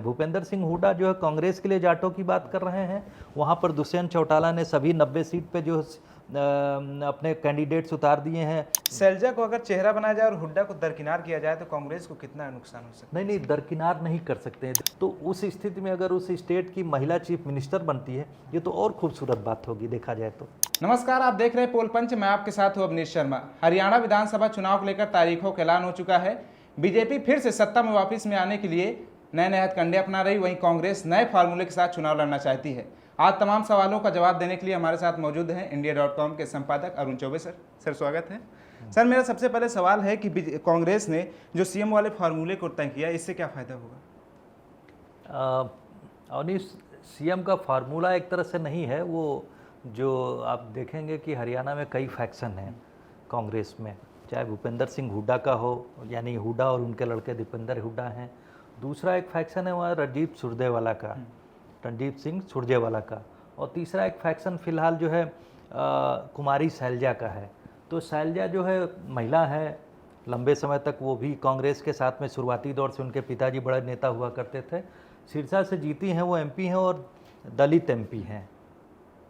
भूपेंद्र सिंह हुड्डा जो है कांग्रेस के लिए जाटों की बात कर रहे हैं। वहाँ पर दुष्यंत चौटाला ने सभी 90 सीट पे जो अपने कैंडिडेट्स उतार दिए हैं। शैलजा को अगर चेहरा बनाया जाए और हुड्डा को दरकिनार किया जाए तो कांग्रेस को कितना नुकसान हो सकता है? नहीं, दरकिनार नहीं कर सकते हैं। तो उस स्थिति में अगर उस स्टेट की महिला चीफ मिनिस्टर बनती है, ये तो और खूबसूरत बात होगी देखा जाए तो। नमस्कार, आप देख रहे हैं पोल पंच। मैं आपके साथ हूं अवनीश शर्मा। हरियाणा विधानसभा चुनाव को लेकर तारीखों का ऐलान हो चुका है। बीजेपी फिर से सत्ता में वापस में आने के लिए नए हथकंडे अपना रही, वहीं कांग्रेस नए फार्मूले के साथ चुनाव लड़ना चाहती है। आज तमाम सवालों का जवाब देने के लिए हमारे साथ मौजूद हैं India.com के संपादक अरुण चौबे सर स्वागत है। सर, मेरा सबसे पहले सवाल है कि कांग्रेस ने जो सीएम वाले फार्मूले को तय किया, इससे क्या फायदा होगा? अवनीश, सीएम का फार्मूला एक तरह से नहीं है। वो जो आप देखेंगे कि हरियाणा में कई फैक्शन हैं कांग्रेस में, चाहे भूपेंद्र सिंह हुड्डा का हो, यानी हुड्डा और उनके लड़के दीपेंद्र हुड्डा हैं। दूसरा एक फैक्शन है वहाँ रणदीप सुरजेवाला का, रणदीप सिंह सुरजेवाला का। और तीसरा एक फैक्शन फिलहाल जो है कुमारी शैलजा का है। तो शैलजा जो है महिला है, लंबे समय तक वो भी कांग्रेस के साथ में शुरुआती दौर से उनके पिताजी बड़े नेता हुआ करते थे। सिरसा से जीती हैं, वो एमपी हैं और दलित एमपी हैं।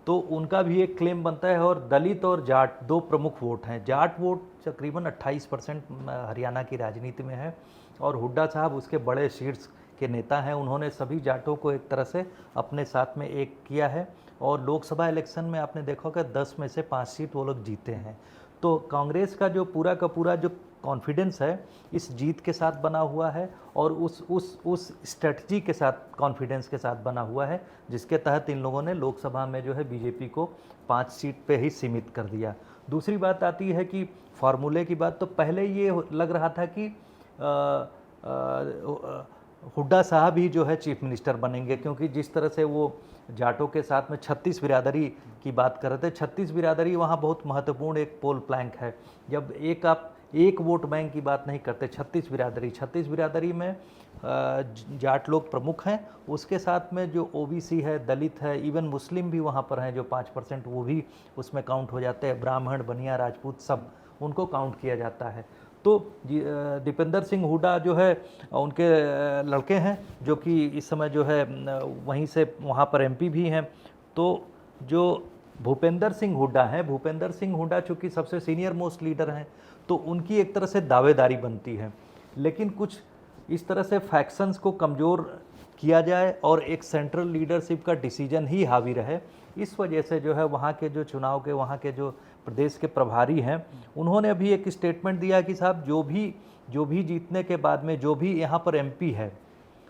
तो उनका भी एक क्लेम बनता है। और दलित और जाट दो प्रमुख वोट हैं। जाट वोट तकरीबन 28% हरियाणा की राजनीति में है और हुड्डा साहब उसके बड़े शीर्ष के नेता हैं। उन्होंने सभी जाटों को एक तरह से अपने साथ में एक किया है। और लोकसभा इलेक्शन में आपने देखा कि 10 में से 5 सीट वो लोग जीते हैं। तो कांग्रेस का जो पूरा का पूरा जो कॉन्फिडेंस है इस जीत के साथ बना हुआ है और उस स्ट्रेटजी के साथ, कॉन्फिडेंस के साथ बना हुआ है, जिसके तहत इन लोगों ने लोकसभा में जो है बीजेपी को 5 सीट पे ही सीमित कर दिया। दूसरी बात आती है कि फार्मूले की बात, तो पहले ये लग रहा था कि हुड्डा साहब ही जो है चीफ मिनिस्टर बनेंगे, क्योंकि जिस तरह से वो जाटों के साथ में 36 बिरादरी की बात कर रहे थे। 36 बिरादरी वहाँ बहुत महत्वपूर्ण एक पोल प्लैंक है। जब आप एक वोट बैंक की बात नहीं करते, 36 बिरादरी में जाट लोग प्रमुख हैं। उसके साथ में जो ओबीसी है, दलित है, इवन मुस्लिम भी वहाँ पर हैं जो 5%, वो भी उसमें काउंट हो जाते हैं। ब्राह्मण, बनिया, राजपूत, सब उनको काउंट किया जाता है। तो दीपेंद्र सिंह हुड्डा जो है उनके लड़के हैं, जो कि इस समय जो है वहीं से वहाँ पर एमपी भी हैं। तो जो भूपेंद्र सिंह हुड्डा हैं, भूपेंद्र सिंह हुड्डा चूँकि सबसे सीनियर मोस्ट लीडर हैं, तो उनकी एक तरह से दावेदारी बनती है। लेकिन कुछ इस तरह से फैक्शंस को कमज़ोर किया जाए और एक सेंट्रल लीडरशिप का डिसीजन ही हावी रहे, इस वजह से जो है वहाँ के जो चुनाव के, वहाँ के जो प्रदेश के प्रभारी हैं, उन्होंने अभी एक स्टेटमेंट दिया कि साहब जो भी जीतने के बाद में जो भी यहाँ पर एमपी है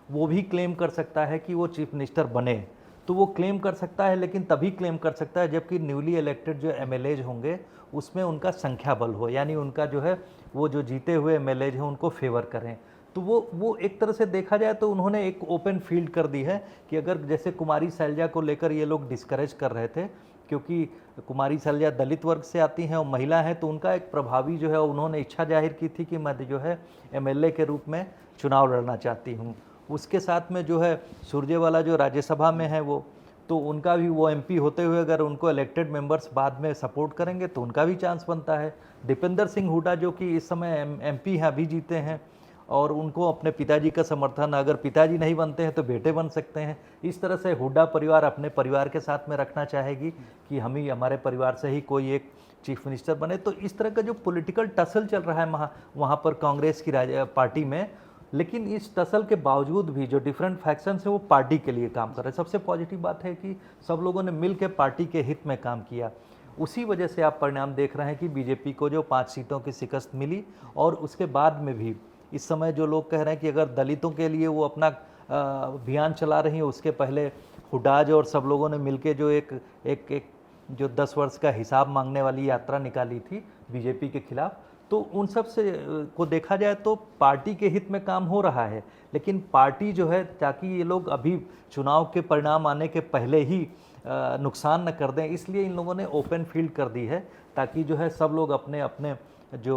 वो भी क्लेम कर सकता है कि वो चीफ मिनिस्टर बने। तो वो क्लेम कर सकता है, लेकिन तभी क्लेम कर सकता है जबकि न्यूली इलेक्टेड जो एमएलएज होंगे उसमें उनका संख्या बल हो, यानी उनका जो है वो जो जीते हुए एमएलएज हैं उनको फेवर करें। तो वो एक तरह से देखा जाए तो उन्होंने एक ओपन फील्ड कर दी है कि अगर जैसे कुमारी शैलजा को लेकर ये लोग डिस्करेज कर रहे थे, क्योंकि कुमारी शैलजा दलित वर्ग से आती हैं और महिला हैं, तो उनका एक प्रभावी जो है उन्होंने इच्छा जाहिर की थी कि मैं जो है एमएलए के रूप में चुनाव लड़ना चाहती हूँ। उसके साथ में जो है सुरजेवाला जो राज्यसभा में है वो, तो उनका भी वो एमपी होते हुए अगर उनको इलेक्टेड मेंबर्स बाद में सपोर्ट करेंगे तो उनका भी चांस बनता है। दीपेंद्र सिंह हुड्डा जो कि इस समय एमपी हैं, अभी जीते हैं, और उनको अपने पिताजी का समर्थन, अगर पिताजी नहीं बनते हैं तो बेटे बन सकते हैं। इस तरह से हुड्डा परिवार अपने परिवार के साथ में रखना चाहेगी कि हम ही, हमारे परिवार से ही कोई एक चीफ मिनिस्टर बने। तो इस तरह का जो पॉलिटिकल टसल चल रहा है वहाँ पर कांग्रेस की पार्टी में, लेकिन इस टसल के बावजूद भी जो डिफरेंट फैक्शंस है वो पार्टी के लिए काम कर रहे हैं। सबसे पॉजिटिव बात है कि सब लोगों ने मिल के पार्टी के हित में काम किया। उसी वजह से आप परिणाम देख रहे हैं कि बीजेपी को जो 5 सीटों की शिकस्त मिली, और उसके बाद में भी इस समय जो लोग कह रहे हैं कि अगर दलितों के लिए वो अपना अभियान चला रही है, उसके पहले हुड्डाज और सब लोगों ने मिलके जो एक जो 10 वर्ष का हिसाब मांगने वाली यात्रा निकाली थी बीजेपी के खिलाफ, तो उन सब से को देखा जाए तो पार्टी के हित में काम हो रहा है। लेकिन पार्टी जो है, ताकि ये लोग अभी चुनाव के परिणाम आने के पहले ही नुकसान न कर दें, इसलिए इन लोगों ने ओपन फील्ड कर दी है, ताकि जो है सब लोग अपने अपने जो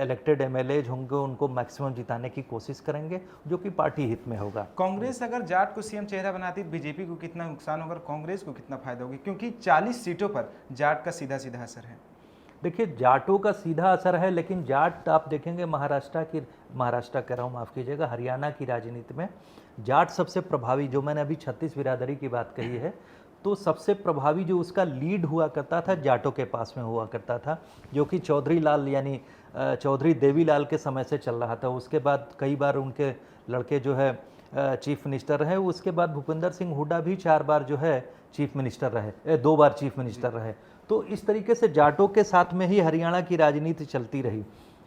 इलेक्टेड एमएलएज होंगे उनको मैक्सिमम जिताने की कोशिश करेंगे, जो कि पार्टी हित में होगा। कांग्रेस अगर जाट को सीएम चेहरा बनाती तो बीजेपी को कितना नुकसान होगा, कांग्रेस को कितना फायदा होगा, क्योंकि 40 सीटों पर जाट का सीधा सीधा असर है। देखिए, जाटों का सीधा असर है, लेकिन जाट आप देखेंगे महाराष्ट्र कह रहा हूँ, माफ़ कीजिएगा, हरियाणा की राजनीति में जाट सबसे प्रभावी, जो मैंने अभी 36 बिरादरी की बात कही है, तो सबसे प्रभावी जो उसका लीड हुआ करता था जाटों के पास में हुआ करता था, जो कि चौधरी लाल यानी चौधरी देवीलाल के समय से चल रहा था। उसके बाद कई बार उनके लड़के जो है चीफ मिनिस्टर रहे। उसके बाद भूपेंद्र सिंह हुड्डा भी 4 बार जो है चीफ मिनिस्टर रहे, 2 बार चीफ मिनिस्टर रहे। तो इस तरीके से जाटों के साथ में ही हरियाणा की राजनीति चलती रही।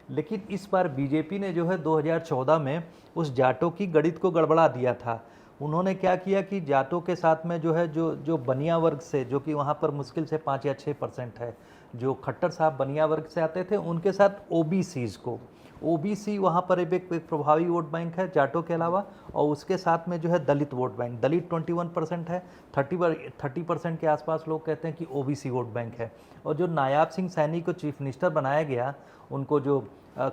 लेकिन इस बार बीजेपी ने जो है 2014 में उस जाटों की गणित को गड़बड़ा दिया था। उन्होंने क्या किया कि जाटों के साथ में जो है जो बनिया वर्ग से, जो कि वहाँ पर मुश्किल से 5 या 6% है, जो खट्टर साहब बनिया वर्ग से आते थे, उनके साथ ओबीसीज को, ओबीसी वहाँ पर एक प्रभावी वोट बैंक है जाटों के अलावा, और उसके साथ में जो है दलित वोट बैंक, दलित 21% है, 30% के आसपास लोग कहते हैं कि ओबीसी वोट बैंक है। और जो नायाब सिंह सैनी को चीफ मिनिस्टर बनाया गया, उनको जो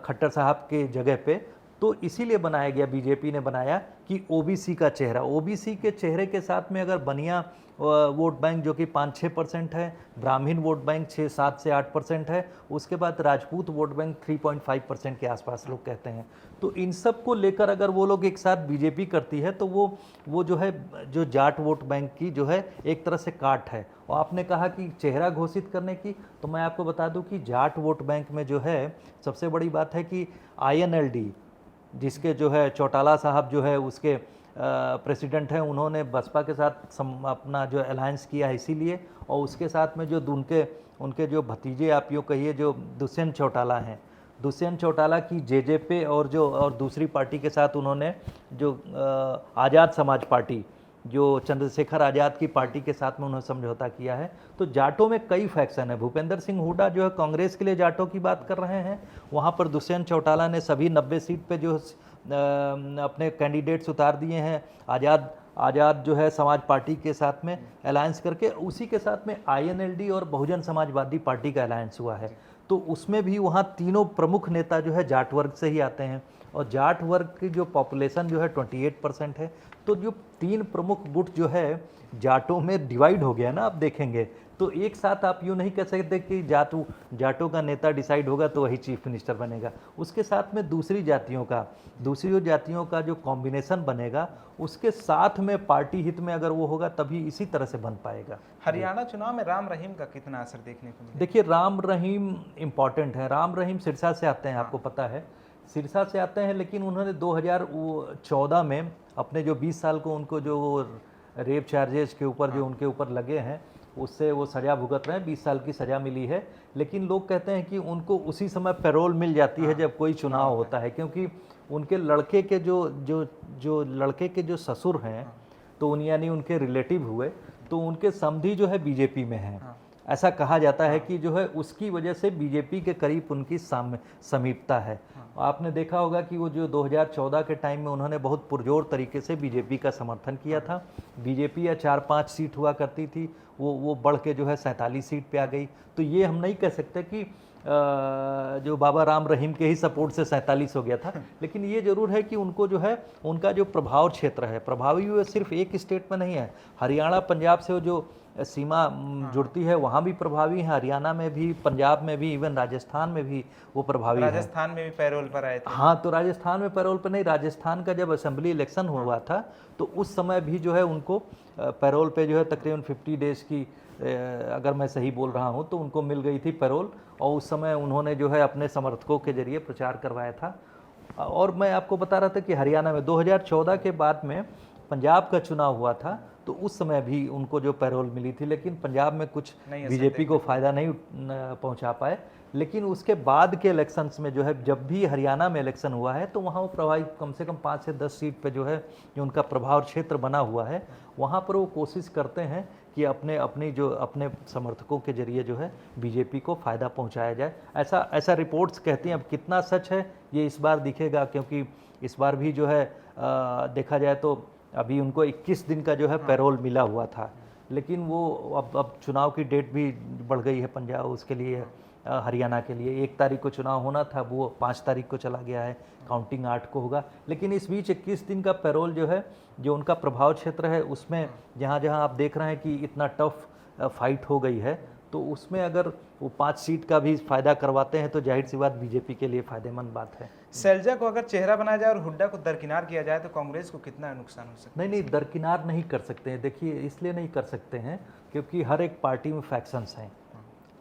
खट्टर साहब के जगह पे, तो इसीलिए बनाया गया, बीजेपी ने बनाया कि ओबीसी का चेहरा, ओबीसी के चेहरे के साथ में अगर बनिया वोट बैंक जो कि 5-6% है, ब्राह्मण वोट बैंक 6-7 से 8% है, उसके बाद राजपूत वोट बैंक 3.5% के आसपास लोग कहते हैं। तो इन सब को लेकर अगर वो लोग एक साथ बीजेपी करती है तो वो जो है जो जाट वोट बैंक की जो है एक तरह से काट है। और आपने कहा कि चेहरा घोषित करने की, तो मैं आपको बता दूं कि जाट वोट बैंक में जो है सबसे बड़ी बात है कि INLD, जिसके जो है चौटाला साहब जो है उसके प्रेसिडेंट हैं, उन्होंने बसपा के साथ अपना जो अलायंस किया है इसीलिए। और उसके साथ में जो उनके जो भतीजे, आप यूँ कहिए, जो दुष्यंत चौटाला हैं, दुष्यंत चौटाला की जेजेपी और दूसरी पार्टी के साथ उन्होंने जो आज़ाद समाज पार्टी, जो चंद्रशेखर आज़ाद की पार्टी के साथ में उन्होंने समझौता किया है। तो जाटों में कई फैक्शन है। भूपेंद्र सिंह हुड्डा जो है कांग्रेस के लिए जाटों की बात कर रहे हैं, वहाँ पर दुष्यंत चौटाला ने सभी 90 सीट पे जो अपने कैंडिडेट्स उतार दिए हैं, आज़ाद जो है समाज पार्टी के साथ में अलायंस करके, उसी के साथ में INLD और बहुजन समाजवादी पार्टी का अलायंस हुआ है। तो उसमें भी वहाँ तीनों प्रमुख नेता जो है जाट वर्ग से ही आते हैं, और जाट वर्ग की जो पॉपुलेशन जो है 28% है। तो जो 3 प्रमुख गुट जो है जाटों में डिवाइड हो गया ना, आप देखेंगे तो एक साथ आप यूँ नहीं कह सकते कि जाटों का नेता डिसाइड होगा तो वही चीफ मिनिस्टर बनेगा। उसके साथ में दूसरी जातियों का जो कॉम्बिनेशन बनेगा, उसके साथ में पार्टी हित में अगर वो होगा तभी इसी तरह से बन पाएगा। हरियाणा चुनाव में राम रहीम का कितना असर देखने को मिला? देखिए, राम रहीम इम्पॉर्टेंट है। राम रहीम सिरसा से आते हैं, आपको पता है, सिरसा से आते हैं, लेकिन उन्होंने 2014 में अपने जो 20 साल को उनको जो रेप चार्जेस के ऊपर जो उनके ऊपर लगे हैं, उससे वो सज़ा भुगत रहे हैं, 20 साल की सज़ा मिली है। लेकिन लोग कहते हैं कि उनको उसी समय पैरोल मिल जाती है जब कोई चुनाव होता है, क्योंकि उनके लड़के के लड़के के जो ससुर हैं, तो यानी उनके रिलेटिव हुए, तो उनके समधी जो है बीजेपी में हैं। ऐसा कहा जाता है कि जो है उसकी वजह से बीजेपी के करीब उनकी समीपता है। आपने देखा होगा कि वो जो 2014 के टाइम में उन्होंने बहुत पुरजोर तरीके से बीजेपी का समर्थन किया था। बीजेपी या 4-5 सीट हुआ करती थी, वो बढ़ के जो है 47 सीट पे आ गई। तो ये हम नहीं कह सकते कि जो बाबा राम रहीम के ही सपोर्ट से 47 हो गया था, लेकिन ये जरूर है कि उनको जो है उनका जो प्रभाव क्षेत्र है, प्रभावी हुए सिर्फ एक स्टेट में नहीं है, हरियाणा पंजाब से वो जो सीमा जुड़ती है वहाँ भी प्रभावी है, हरियाणा में भी, पंजाब में भी, इवन राजस्थान में भी वो प्रभावी है। राजस्थान में भी पैरोल पर आए थे। हाँ, तो राजस्थान में पैरोल पर नहीं, राजस्थान का जब असेंबली इलेक्शन हुआ था तो उस समय भी जो है उनको पैरोल पे जो है तकरीबन 50 डेज की, अगर मैं सही बोल रहा हूँ, तो उनको मिल गई थी पैरोल, और उस समय उन्होंने जो है अपने समर्थकों के जरिए प्रचार करवाया था। और मैं आपको बता रहा था कि हरियाणा में 2014 के बाद में पंजाब का चुनाव हुआ था, तो उस समय भी उनको जो पैरोल मिली थी, लेकिन पंजाब में कुछ बीजेपी को फ़ायदा नहीं पहुंचा पाए। लेकिन उसके बाद के इलेक्शंस में जो है, जब भी हरियाणा में इलेक्शन हुआ है, तो वहाँ वो प्रभावी कम से कम 5 से 10 सीट पे जो है जो उनका प्रभाव क्षेत्र बना हुआ है, वहाँ पर वो कोशिश करते हैं कि अपने समर्थकों के जरिए जो है बीजेपी को फ़ायदा पहुँचाया जाए। ऐसा रिपोर्ट्स कहती हैं। अब कितना सच है ये इस बार दिखेगा, क्योंकि इस बार भी जो है देखा जाए तो अभी उनको 21 दिन का जो है पैरोल मिला हुआ था, लेकिन वो अब चुनाव की डेट भी बढ़ गई है पंजाब, उसके लिए हरियाणा के लिए 1 तारीख को चुनाव होना था, वो 5 तारीख को चला गया है, काउंटिंग 8 को होगा। लेकिन इस बीच 21 दिन का पैरोल जो है, जो उनका प्रभाव क्षेत्र है, उसमें जहाँ आप देख रहे हैं कि इतना टफ फाइट हो गई है, तो उसमें अगर वो 5 सीट का भी फ़ायदा करवाते हैं तो जाहिर सी बात बीजेपी के लिए फ़ायदेमंद बात है। शैलजा को अगर चेहरा बनाया जाए और हुड्डा को दरकिनार किया जाए तो कांग्रेस को कितना नुकसान हो सकता है? नहीं नहीं, दरकिनार नहीं कर सकते हैं। देखिए, इसलिए नहीं कर सकते हैं क्योंकि हर एक पार्टी में फैक्शंस हैं,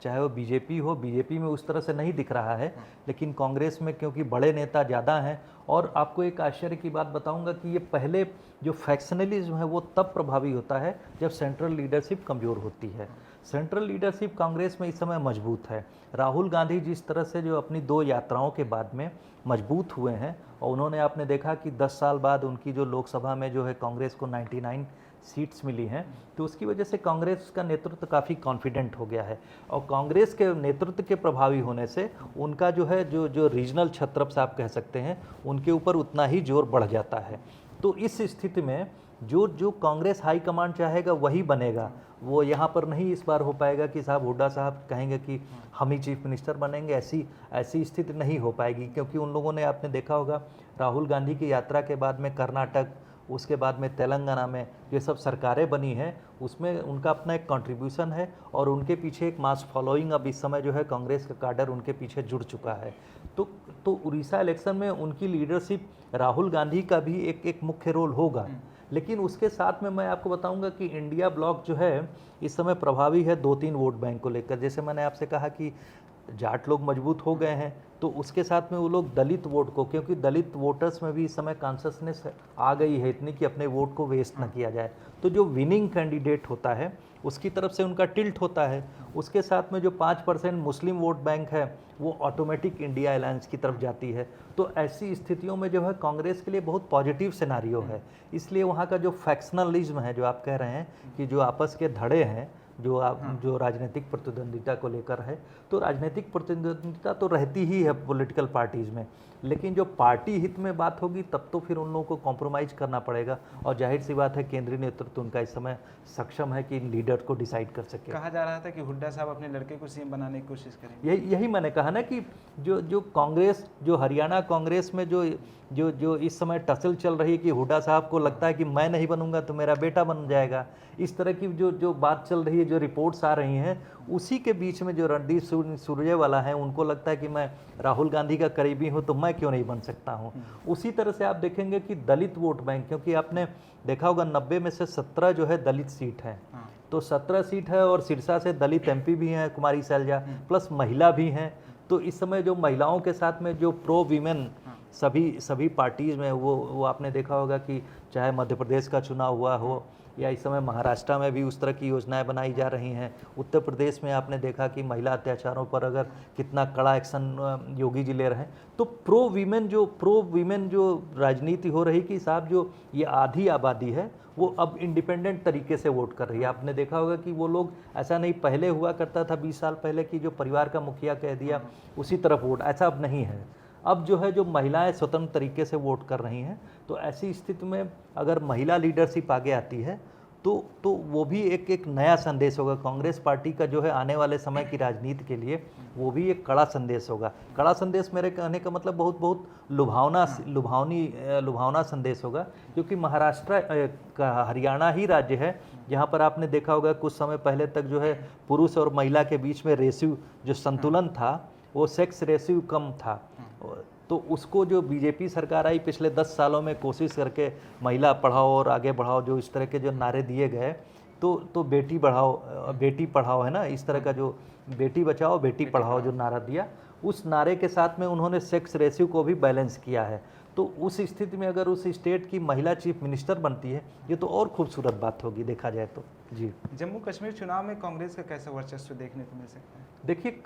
चाहे वो बीजेपी हो, बीजेपी में उस तरह से नहीं दिख रहा है, लेकिन कांग्रेस में क्योंकि बड़े नेता ज़्यादा हैं। और आपको एक आश्चर्य की बात बताऊंगा कि ये पहले जो फैक्शनलिज्म है वो तब प्रभावी होता है जब सेंट्रल लीडरशिप कमज़ोर होती है। सेंट्रल लीडरशिप कांग्रेस में इस समय मजबूत है। राहुल गांधी जिस तरह से जो अपनी 2 यात्राओं के बाद में मजबूत हुए हैं, और उन्होंने, आपने देखा कि 10 साल बाद उनकी जो लोकसभा में जो है कांग्रेस को 99 सीट्स मिली हैं, तो उसकी वजह से कांग्रेस का नेतृत्व काफ़ी कॉन्फिडेंट हो गया है। और कांग्रेस के नेतृत्व के प्रभावी होने से उनका जो है जो रीजनल छत्रप आप कह सकते हैं, उनके ऊपर उतना ही जोर बढ़ जाता है। तो इस स्थिति में जो कांग्रेस हाईकमांड चाहेगा वही बनेगा। वो यहाँ पर नहीं इस बार हो पाएगा कि साहब हुड्डा साहब कहेंगे कि हम ही चीफ मिनिस्टर बनेंगे, ऐसी स्थिति नहीं हो पाएगी। क्योंकि उन लोगों ने, आपने देखा होगा, राहुल गांधी की यात्रा के बाद में कर्नाटक, उसके बाद में तेलंगाना में ये सब सरकारें बनी हैं, उसमें उनका अपना एक कंट्रीब्यूशन है और उनके पीछे एक मास फॉलोइंग अब इस समय जो है कांग्रेस का काडर उनके पीछे जुड़ चुका है। तो उड़ीसा इलेक्शन में उनकी लीडरशिप, राहुल गांधी का भी एक मुख्य रोल होगा। लेकिन उसके साथ में मैं आपको बताऊंगा कि इंडिया ब्लॉक जो है इस समय प्रभावी है 2-3 वोट बैंक को लेकर। जैसे मैंने आपसे कहा कि जाट लोग मजबूत हो गए हैं, तो उसके साथ में वो लोग दलित वोट को, क्योंकि दलित वोटर्स में भी इस समय कॉन्शसनेस आ गई है इतनी कि अपने वोट को वेस्ट ना किया जाए, तो जो विनिंग कैंडिडेट होता है उसकी तरफ से उनका टिल्ट होता है। उसके साथ में जो 5% मुस्लिम वोट बैंक है वो ऑटोमेटिक इंडिया अलायंस की तरफ जाती है। तो ऐसी स्थितियों में जो है कांग्रेस के लिए बहुत पॉजिटिव सिनारियो है। इसलिए वहाँ का जो फैक्शनलिज्म है, जो आप कह रहे हैं कि जो आपस के धड़े हैं, जो राजनीतिक प्रतिद्वंदिता को लेकर है, तो राजनीतिक प्रतिद्वंदिता तो रहती ही है पॉलिटिकल पार्टीज़ में, लेकिन जो पार्टी हित में बात होगी तब तो फिर उन लोगों को कॉम्प्रोमाइज़ करना पड़ेगा। और जाहिर सी बात है केंद्रीय नेतृत्व उनका इस समय सक्षम है कि इन लीडर को डिसाइड कर सके। कहा जा रहा था कि हुड्डा साहब अपने लड़के को सीएम बनाने की कोशिश करेंगे। यही मैंने कहा ना कि जो कांग्रेस, जो हरियाणा कांग्रेस में जो इस समय टसल चल रही है कि हुड्डा साहब को लगता है कि मैं नहीं बनूंगा तो मेरा बेटा बन जाएगा, इस तरह की जो बात चल रही है, जो रिपोर्ट्स आ रही हैं, उसी के बीच में जो रणदीप सुरजेवाला है उनको लगता है कि मैं राहुल गांधी का करीबी हूं तो मैं क्यों नहीं बन सकता हूं। उसी तरह से आप देखेंगे कि दलित वोट बैंक, क्योंकि आपने देखा होगा 90 में से 17 जो है दलित सीट है, तो 17 सीट है और सिरसा से दलित एमपी भी हैं कुमारी सैलजा, प्लस महिला भी हैं। तो इस समय जो महिलाओं के साथ में जो प्रो वीमेन सभी पार्टीज़ में वो आपने देखा होगा कि चाहे मध्य प्रदेश का चुनाव हुआ हो या इस समय महाराष्ट्र में भी उस तरह की योजनाएं बनाई जा रही हैं। उत्तर प्रदेश में आपने देखा कि महिला अत्याचारों पर अगर कितना कड़ा एक्शन योगी जी ले रहे हैं। तो प्रो वीमेन जो राजनीति हो रही कि साहब जो ये आधी आबादी है वो अब इंडिपेंडेंट तरीके से वोट कर रही है। आपने देखा होगा कि वो लोग, ऐसा नहीं पहले हुआ करता था 20 साल पहले कि जो परिवार का मुखिया कह दिया उसी तरफ वोट, ऐसा अब नहीं है। अब जो है जो महिलाएं स्वतंत्र तरीके से वोट कर रही हैं, तो ऐसी स्थिति में अगर महिला लीडरशिप आगे आती है तो वो भी एक नया संदेश होगा कांग्रेस पार्टी का, जो है आने वाले समय की राजनीति के लिए वो भी एक कड़ा संदेश होगा। कड़ा संदेश मेरे कहने का मतलब बहुत लुभावना संदेश होगा, क्योंकि महाराष्ट्र का हरियाणा ही राज्य है जहाँ पर आपने देखा होगा कुछ समय पहले तक जो है पुरुष और महिला के बीच में रेशियो जो संतुलन था वो सेक्स रेशियो कम था। तो उसको जो बीजेपी सरकार आई पिछले 10 सालों में कोशिश करके महिला पढ़ाओ और आगे बढ़ाओ, जो इस तरह के जो नारे दिए गए, तो बेटी बढ़ाओ बेटी पढ़ाओ है ना, इस तरह का जो बेटी बचाओ बेटी पढ़ाओ जो नारा दिया, उस नारे के साथ में उन्होंने सेक्स रेशियो को भी बैलेंस किया है। तो उस स्थिति में अगर उस स्टेट की महिला चीफ मिनिस्टर बनती है, ये तो और खूबसूरत बात होगी देखा जाए तो। जी, जम्मू कश्मीर चुनाव में कांग्रेस का कैसा वर्चस्व देखने को मिल सकता है? देखिए,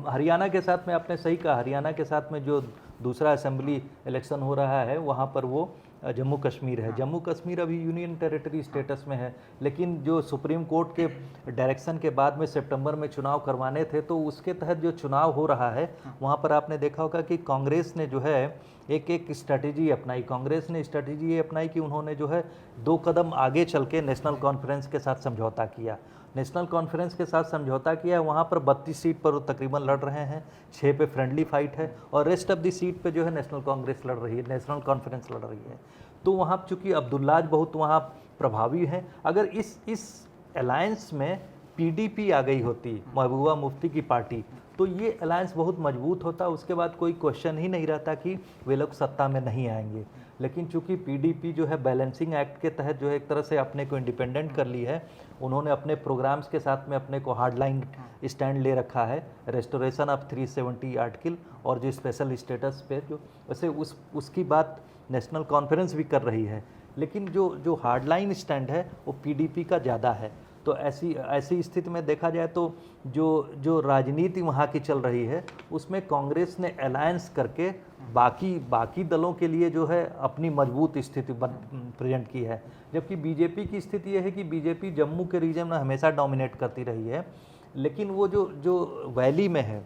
हरियाणा के साथ में आपने सही कहा, हरियाणा के साथ में जो दूसरा असेंबली इलेक्शन हो रहा है वहाँ पर वो जम्मू कश्मीर है। जम्मू कश्मीर अभी यूनियन टेरिटरी स्टेटस में है, लेकिन जो सुप्रीम कोर्ट के डायरेक्शन के बाद में सितंबर में चुनाव करवाने थे, तो उसके तहत जो चुनाव हो रहा है वहाँ पर आपने देखा होगा कि कांग्रेस ने जो है एक स्ट्रैटेजी अपनाई। कांग्रेस ने स्ट्रैटेजी ये अपनाई कि उन्होंने जो है 2 कदम आगे चल के नेशनल कॉन्फ्रेंस के साथ समझौता किया। नेशनल कॉन्फ्रेंस के साथ समझौता किया, वहाँ पर 32 सीट पर वो तकरीबन लड़ रहे हैं, 6 पे फ्रेंडली फाइट है और रेस्ट ऑफ द सीट पे जो है नेशनल कांग्रेस लड़ रही है, नेशनल कॉन्फ्रेंस लड़ रही है। तो वहाँ चूँकि अब्दुल्लाज बहुत वहाँ प्रभावी हैं, अगर इस अलायंस में पीडीपी आ गई होती, महबूबा मुफ्ती की पार्टी, तो ये अलायंस बहुत मजबूत होता, उसके बाद कोई क्वेश्चन ही नहीं रहता कि वे लोग सत्ता में नहीं आएंगे। लेकिन चूंकि पीडीपी जो है बैलेंसिंग एक्ट के तहत जो है एक तरह से अपने को इंडिपेंडेंट कर ली है, उन्होंने अपने प्रोग्राम्स के साथ में अपने को हार्ड लाइन स्टैंड ले रखा है, रेस्टोरेशन ऑफ 370 आर्टिकल और जो स्पेशल स्टेटस पे जो वैसे उसकी बात नेशनल कॉन्फ्रेंस भी कर रही है, लेकिन जो हार्ड लाइन स्टैंड है वो पीडीपी का ज़्यादा है। तो ऐसी स्थिति में देखा जाए तो जो राजनीति वहाँ की चल रही है उसमें कांग्रेस ने अलायंस करके बाकी दलों के लिए जो है अपनी मजबूत स्थिति प्रेजेंट की है, जबकि बीजेपी की स्थिति यह है कि बीजेपी जम्मू के रीजन में हमेशा डोमिनेट करती रही है, लेकिन वो जो वैली में है,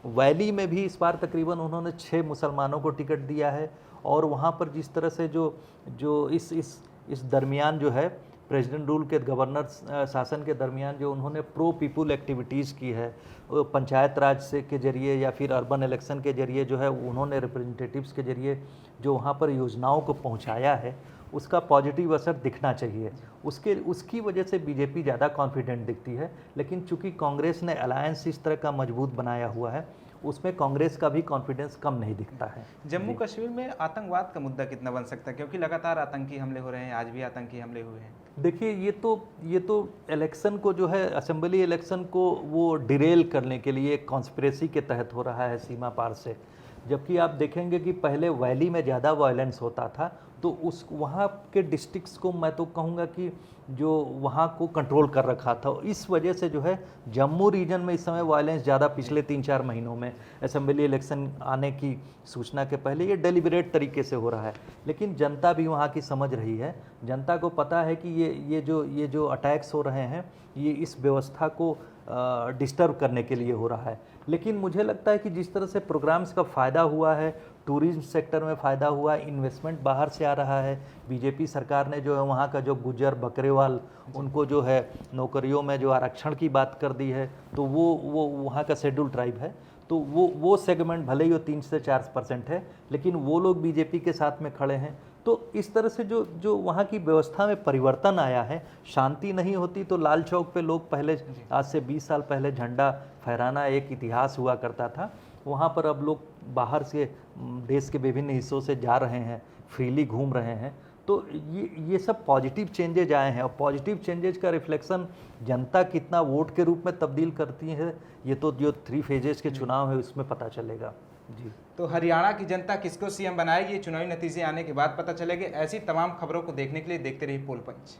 वैली में भी इस बार तकरीबन उन्होंने 6 मुसलमानों को टिकट दिया है। और वहाँ पर जिस तरह से जो इस दरमियान जो है प्रेसिडेंट रूल के गवर्नर शासन के दरमियान जो उन्होंने प्रो पीपुल एक्टिविटीज़ की है, पंचायत राज से के जरिए या फिर अर्बन इलेक्शन के जरिए जो है उन्होंने रिप्रेजेंटेटिव्स के जरिए जो वहाँ पर योजनाओं को पहुँचाया है, उसका पॉजिटिव असर दिखना चाहिए। उसकी वजह से बीजेपी ज़्यादा कॉन्फिडेंट दिखती है। लेकिन चूंकि कांग्रेस ने अलायंस इस तरह का मजबूत बनाया हुआ है, उसमें कांग्रेस का भी कॉन्फिडेंस कम नहीं दिखता है। जम्मू कश्मीर में आतंकवाद का मुद्दा कितना बन सकता है, क्योंकि लगातार आतंकी हमले हो रहे हैं, आज भी आतंकी हमले हुए हैं। देखिए ये तो इलेक्शन को जो है असेंबली इलेक्शन को वो डिरेल करने के लिए एक कॉन्स्पिरेसी के तहत हो रहा है सीमा पार से। जबकि आप देखेंगे कि पहले वैली में ज़्यादा वायलेंस होता था, तो उस वहाँ के डिस्ट्रिक्ट्स को मैं तो कहूँगा कि जो वहाँ को कंट्रोल कर रखा था, इस वजह से जो है जम्मू रीजन में इस समय वायलेंस ज़्यादा पिछले 3-4 महीनों में असेंबली इलेक्शन आने की सूचना के पहले ये डेलिबरेट तरीके से हो रहा है। लेकिन जनता भी वहाँ की समझ रही है, जनता को पता है कि ये जो अटैक्स हो रहे हैं ये इस व्यवस्था को डिस्टर्ब करने के लिए हो रहा है। लेकिन मुझे लगता है कि जिस तरह से प्रोग्राम्स का फ़ायदा हुआ है, टूरिज्म सेक्टर में फ़ायदा हुआ है, इन्वेस्टमेंट बाहर से आ रहा है, बीजेपी सरकार ने जो है वहाँ का जो गुज्जर बकरेवाल उनको जो है नौकरियों में जो आरक्षण की बात कर दी है, तो वो वहाँ का शेड्यूल ट्राइब है, तो वो सेगमेंट भले ही वो 3 से 4% है, लेकिन वो लोग बीजेपी के साथ में खड़े हैं। तो इस तरह से जो वहाँ की व्यवस्था में परिवर्तन आया है, शांति नहीं होती तो लाल चौक पे लोग पहले आज से 20 साल पहले झंडा फहराना एक इतिहास हुआ करता था, वहाँ पर अब लोग बाहर से देश के विभिन्न हिस्सों से जा रहे हैं, फ्रीली घूम रहे हैं। तो ये सब पॉजिटिव चेंजेज आए हैं, और पॉजिटिव चेंजेज का रिफ्लेक्शन जनता कितना वोट के रूप में तब्दील करती है, ये तो जो 3 फेजेस के चुनाव है उसमें पता चलेगा। जी, तो हरियाणा की जनता किसको सीएम बनाएगी, ये चुनावी नतीजे आने के बाद पता चलेगा। ऐसी तमाम खबरों को देखने के लिए देखते रहिए पोल पंच।